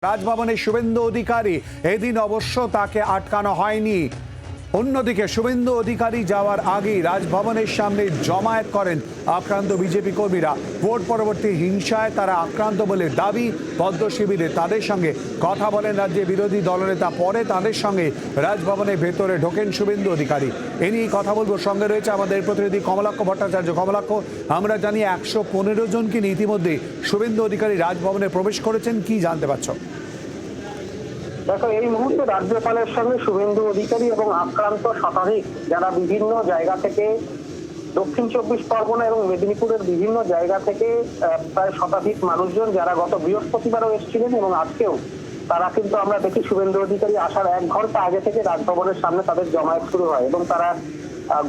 রাজভবনে শুভেন্দু অধিকারী এদিন অবশ্য তাকে আটকানো হয়নি। অন্যদিকে শুভেন্দু অধিকারী যাওয়ার আগেই রাজভবনের সামনে জমায়েত করেন আক্রান্ত বিজেপি কর্মীরা। ভোট পরবর্তী হিংসায় তারা আক্রান্ত বলে দাবি। পদ্ম শিবিরে তাদের সঙ্গে কথা বলেন রাজ্যের বিরোধী দলনেতা, পরে তাদের সঙ্গে রাজভবনের ভেতরে ঢোকেন শুভেন্দু অধিকারী। এ নিয়ে কথা বলবো, সঙ্গে রয়েছে আমাদের প্রতিনিধি কমলাক্ষ ভট্টাচার্য। কমলাক্ষ, আমরা জানি 115 জনকে নিয়ে ইতিমধ্যে শুভেন্দু অধিকারী রাজভবনে প্রবেশ করেছেন, কি জানতে পারছো? দেখো, এই মুহূর্তে রাজ্যপালের সঙ্গে শুভেন্দু অধিকারী এবং আক্রান্ত শতাধিক যারা বিভিন্ন জায়গা থেকে দক্ষিণ 24 পরগনা এবং মেদিনীপুরের বিভিন্ন জায়গা থেকে প্রায় শতাধিক মানুষজন যারা গত বৃহস্পতিবারও এসেছিলেন এবং আজকেও তারা কিন্তু আমরা দেখি শুভেন্দু অধিকারী আসার 1 ঘন্টা আগে থেকে রাজভবনের সামনে তাদের জমায়েত শুরু হয় এবং তারা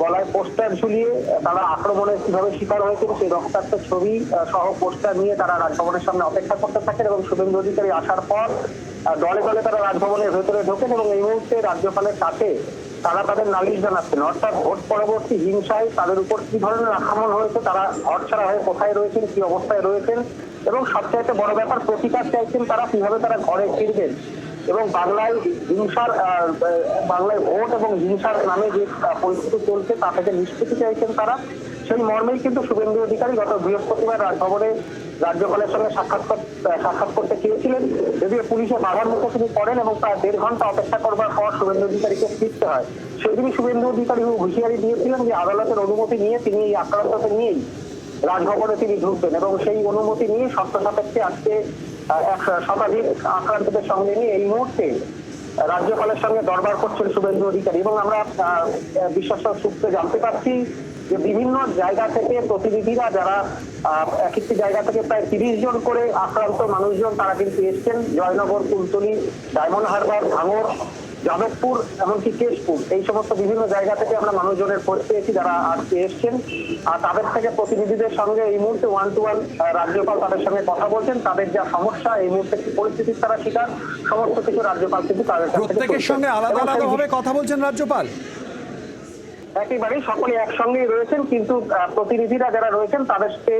গলায় পোস্টার ঝুলিয়ে তারা আক্রমণের কিভাবে শিকার হয়েছিল সেই রক্তাক্ত ছবি সহ পোস্টার নিয়ে তারা রাজভবনের সামনে অপেক্ষা করতে থাকেন এবং শুভেন্দু অধিকারী আসার পর দলে দলে তারা রাজভবনের ভেতরে ঢোকেন এবং এই মুহূর্তে রাজ্যপালের কাছে তারা তাদের নালিশ জানাচ্ছেন, অর্থাৎ ভোট পরবর্তী হিংসায় তাদের উপর কি ধরনের আক্রমণ হয়েছে, তারা ঘর ছাড়া হয়ে কোথায় রয়েছেন, কি অবস্থায় রয়েছেন এবং সবচাইতে বড় ব্যাপার প্রতিকার চাইছেন তারা, কিভাবে তারা ঘরে ফিরবেন এবং বাংলায় ভোট এবং হিংসার নামে যে পরিস্থিতি চলছে তা থেকে নিষ্কৃতি চাইছেন তারা। সেই মর্মেই কিন্তু শুভেন্দু অধিকারী গত বৃহস্পতিবার রাজভবনে রাজ্যপালের সঙ্গে সাক্ষাৎ করতে চেয়েছিলেন, যদিও পুলিশের বাধার মুখে তিনি পড়েন এবং প্রায় 1.5 ঘন্টা অপেক্ষা করবার পর শুভেন্দু অধিকারীকে ফিরতে হয়। সেদিনই শুভেন্দু অধিকারী হুঁশিয়ারি দিয়েছিলেন যে আদালতের অনুমতি নিয়ে তিনি এই আক্রান্তকে নিয়েই রাজভবনে তিনি ঢুকবেন এবং সেই অনুমতি নিয়ে শর্ত সাপেক্ষে আজকে শতাধিক আক্রান্তদের সঙ্গে নিয়ে এই মুহূর্তে রাজ্যপালের সঙ্গে দরবার করছেন শুভেন্দু অধিকারী। এবং আমরা বিশ্বস্ত সূত্রে জানতে পারছি যে বিভিন্ন জায়গা থেকে প্রতিনিধিরা যারা এক একটি জায়গা থেকে প্রায় 30 জন করে আক্রান্ত মানুষজন তারা কিন্তু এসছেন। জয়নগর, কুলতলি, ডায়মন্ড হারবার, ভাঙড়, যাদবপুর, এমনকি কেশপুর, এই সমস্ত বিভিন্ন জায়গা থেকে আমরা মানুষজনের খোঁজ পেয়েছি যারা আজকে এসছেন। আর তাদের থেকে প্রতিনিধিদের সঙ্গে এই মুহূর্তে 1-to-1 রাজ্যপাল তাদের সঙ্গে কথা বলছেন। তাদের যা সমস্যা, এই মুহূর্তে কি পরিস্থিতির তারা শিকার, সমস্ত কিছু রাজ্যপাল কিন্তু তাদের প্রত্যেকের সঙ্গে আলাদা আলাদা ভাবে কথা বলছেন রাজ্যপাল। একেবারেই সকলে একসঙ্গেই রয়েছেন, কিন্তু প্রতিনিধিরা যারা রয়েছেন তাদেরকে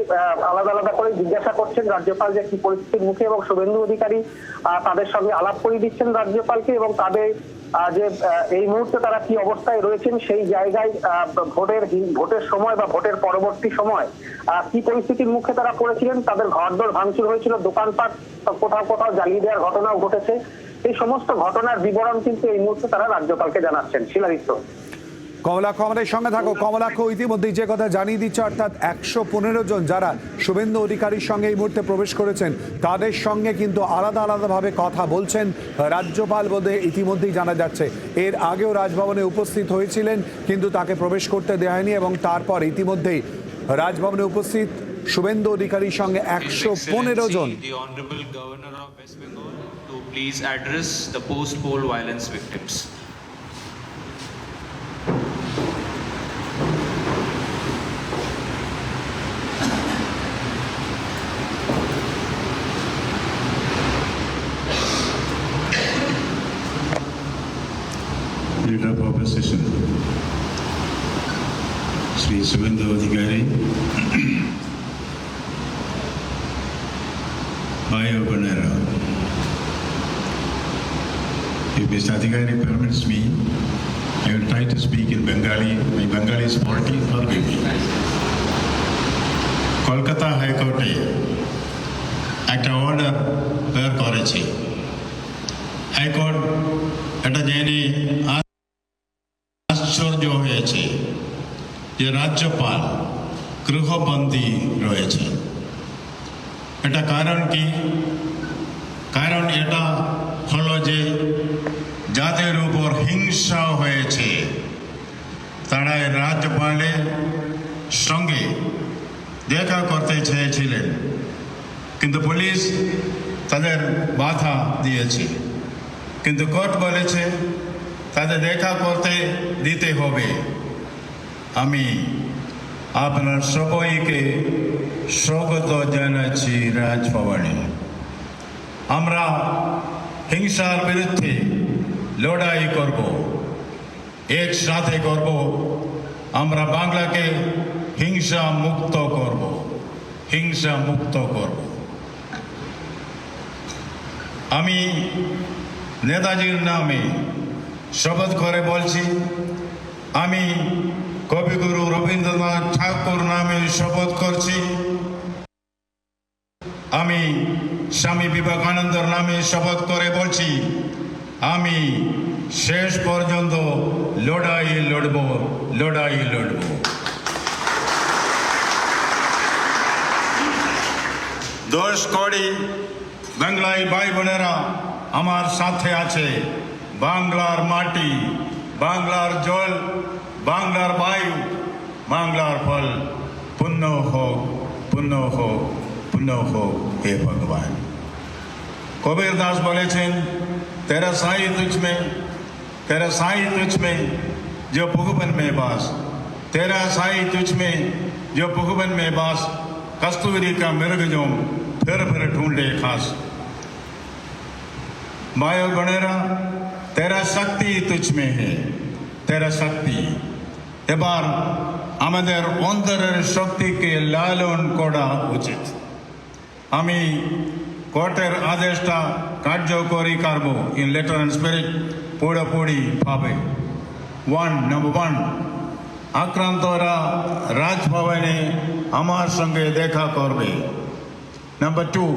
আলাদা আলাদা করে জিজ্ঞাসা করছেন রাজ্যপাল যে কি পরিস্থিতির মুখে, এবং শুভেন্দু অধিকারী তাদের সঙ্গে আলাপ করে দিচ্ছেন রাজ্যপালকে এবং তাদের যে এই মুহূর্তে তারা কি অবস্থায় রয়েছেন সেই জায়গায় ভোটের সময় বা ভোটের পরবর্তী সময় কি পরিস্থিতির মুখে তারা পড়েছিলেন। তাদের ঘরদোর ভাঙচুর হয়েছিল, দোকানপাট কোথাও কোথাও জ্বালিয়ে দেওয়ার ঘটনাও ঘটেছে। এই সমস্ত ঘটনার বিবরণ কিন্তু এই মুহূর্তে তারা রাজ্যপালকে জানাচ্ছেন। শিলাদিত্য, কমলাক্ষ আমাদের সঙ্গে থাকো। কমলাক্ষ, ইতিমধ্যেই যে কথা জানিয়ে দিচ্ছে, অর্থাৎ 115 জন যারা শুভেন্দু অধিকারীর সঙ্গে এই মুহূর্তে প্রবেশ করেছেন তাদের সঙ্গে কিন্তু আলাদা আলাদাভাবে কথা বলছেন রাজ্যপাল বলে ইতিমধ্যেই জানা যাচ্ছে। এর আগেও রাজভবনে উপস্থিত হয়েছিলেন কিন্তু তাকে প্রবেশ করতে দেওয়া হয়নি এবং তারপর ইতিমধ্যেই রাজভবনে উপস্থিত শুভেন্দু অধিকারীর সঙ্গে 115 জন। Leader of Opposition, Sri Subhendu Adhikari, Bhai Obanera. If Mr. Adhikari permits me, I will try to speak in Bengali. My Bengali is faulty, forgive me. Kolkata হাইকোর্টে একটা অর্ডার বের করেছে। হাইকোর্ট এটা জেনে আশ্চর্য হয়েছে যে রাজ্যপাল গৃহবন্দী রয়েছে। এটা কারণ কি? কারণ এটা হলো যে যাদের উপর হিংসা হয়েছে তারা রাজ্যপালের সঙ্গে দেখা করতে চেয়েছিলেন, কিন্তু পুলিশ তাদের বাধা দিয়েছে। কিন্তু কোর্ট বলেছে তাদের দেখা করতে দিতে হবে। আমি আপনার সবাইকে স্বাগত জানাচ্ছি রাজভবনে। আমরা হিংসার বিরুদ্ধে লড়াই করব, একসাথে করব। আমরা বাংলাকে হিংসা মুক্ত করব, হিংসা মুক্ত করব। আমি নেতাজির নামে শপথ করে বলছি, আমি কবিগুরু রবীন্দ্রনাথ ঠাকুর নামে শপথ করছি, আমি স্বামী বিবেকানন্দের নামে শপথ করে বলছি, আমি শেষ পর্যন্ত লড়াই লড়ব। দশ কোটি বাংলায় ভাই বোনেরা আমার সাথে আছে। বাংলার মাটি, বাংলার জল, বাংলার বায়ু, বাংলার ফল পুণ্য হোক, পুণ্য হোক, পুণ্য হোক হে ভগবান। কবির দাস বলেছেন, তেরা সাই তুঝমে, तेरा साई तुझ में जो पुगबन में बास, तेरा साई तुझ में जो पुगबन में बास, कस्तूरी का मृग जो फिर ढूंढे खास। मायो गणेरा तेरा शक्ति तुझ में है, तेरा शक्ति। এবার আমাদের অন্তরের শক্তিকে লালন করা উচিত। আমি কোর্টের আদেশটা কার্যকরী করব ইন লেটার অ্যান্ড স্পিরিট পুরোপুরি ভাবে। নাম্বার 1, আক্রান্তরা রাজভবনে আমার সঙ্গে দেখা করবে। নাম্বার 2,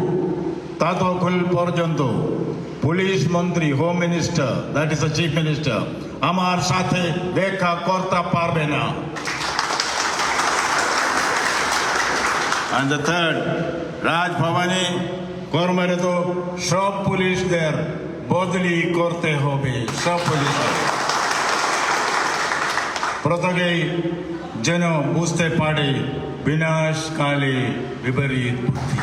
ততক্ষণ পর্যন্ত পুলিশ মন্ত্রী, home minister, that is the chief minister, আমার সাথে দেখা করতে পারবে না। And the third, রাজভবনে কর্মরত সব পুলিশদের বদলি করতে হবে, সব পুলিশদের। প্রত্যেকেই যেন বুঝতে পারে বিনাশকালে বিপরীত বুদ্ধি।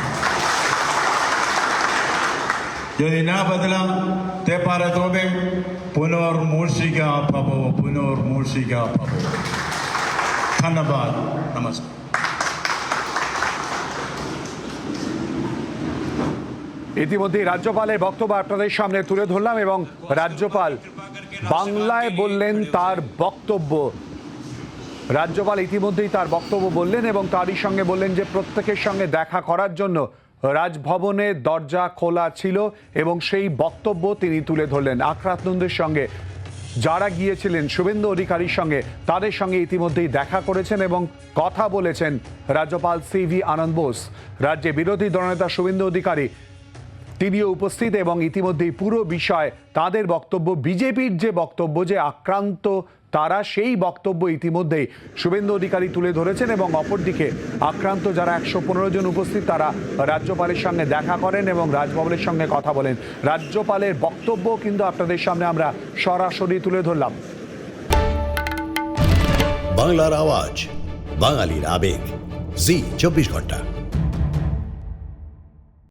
যদি না বদলাতে পারে তবে পুনর্মূর্ষিকা পাবো। ধন্যবাদ, নমস্কার। ইতিমধ্যেই রাজ্যপালের বক্তব্য আপনাদের সামনে তুলে ধরলাম এবং রাজ্যপাল বাংলায় বললেন তার বক্তব্য। রাজ্যপাল ইতিমধ্যেই তার বক্তব্য বললেন এবং তারই সঙ্গে বললেন যে প্রত্যেকের সঙ্গে দেখা করার জন্য রাজভবনের দরজা খোলা ছিল এবং সেই বক্তব্য তিনি তুলে ধরলেন। আক্রান্তদের সঙ্গে যারা গিয়েছিলেন শুভেন্দু অধিকারীর সঙ্গে, তাদের সঙ্গে ইতিমধ্যেই দেখা করেছেন এবং কথা বলেছেন রাজ্যপাল CV আনন্দ বোস। রাজ্যে বিরোধী দলনেতা শুভেন্দু অধিকারী তিনিও উপস্থিত এবং ইতিমধ্যেই পুরো বিষয় তাদের বক্তব্য, বিজেপির যে বক্তব্য যে আক্রান্ত তারা, সেই বক্তব্য ইতিমধ্যেই শুভেন্দু অধিকারী তুলে ধরেছেন এবং অপরদিকে আক্রান্ত যারা 115 জন উপস্থিত তারা রাজ্যপালের সঙ্গে দেখা করেন এবং রাজভবনের সঙ্গে কথা বলেন। রাজ্যপালের বক্তব্য কিন্তু আপনাদের সামনে আমরা সরাসরি তুলে ধরলাম। বাংলার আওয়াজ, বাঙালির আবেগ, জি 24 ঘন্টা।